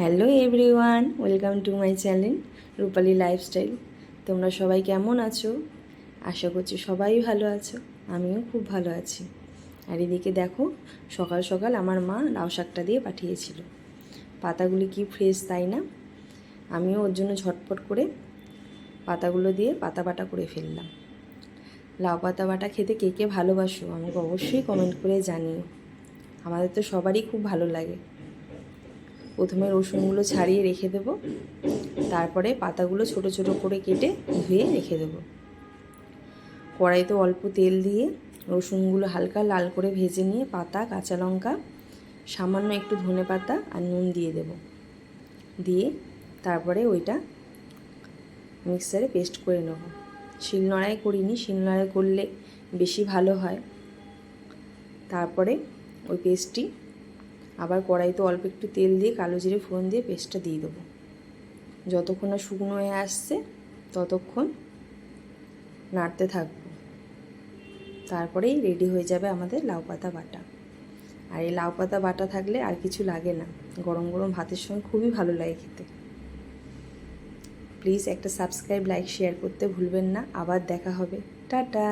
Hello everyone, welcome to my channel Rupali lifestyle. তোমরা সবাই কেমন আছো? আশা করছি সবাই ভালো আছো, আমিও খুব ভালো আছি। আর এদিকে দেখো, সকাল সকাল আমার মা লাউ শাকটা দিয়ে পাঠিয়েছিল। পাতাগুলি কি ফ্রেশ তাই না? আমিও ওর জন্য ঝটপট করে পাতাগুলো দিয়ে পাতা বাটা করে ফেললাম। লাউ পাতা বাটা খেতে কে কে ভালোবাসো আমাকে অবশ্যই কমেন্ট করে জানিও। আমাদের তো সবারই খুব ভালো লাগে। প্রথমে রসুনগুলো ছাড়িয়ে রেখে দেবো, তারপরে পাতাগুলো ছোট ছোট করে কেটে ধুয়ে রেখে দেবো। কড়াইতে অল্প তেল দিয়ে রসুনগুলো হালকা লাল করে ভেজে নিয়ে পাতা, কাঁচা লঙ্কা, সামান্য একটু ধনে পাতা আর নুন দিয়ে দেব। দিয়ে তারপরে ওইটা মিক্সারে পেস্ট করে নেব। শিলনোড়ায় করিনি, শিলনোড়ায় করলে বেশি ভালো হয়। তারপরে ওই পেস্টটি আবার কড়াইতে অল্প একটু তেল দিয়ে কালো জিরে ফোড়ন দিয়ে পেস্টটা দিয়ে দেবো। যতক্ষণ না শুকনো হয়ে আসছে ততক্ষণ নাড়তে থাকবো। তারপরেই রেডি হয়ে যাবে আমাদের লাউ পাতা বাটা। আর এই লাউ পাতা বাটা থাকলে আর কিছু লাগে না, গরম গরম ভাতের সঙ্গে খুবই ভালো লাগে খেতে। প্লিজ একটা সাবস্ক্রাইব, লাইক, শেয়ার করতে ভুলবেন না। আবার দেখা হবে, টাটা।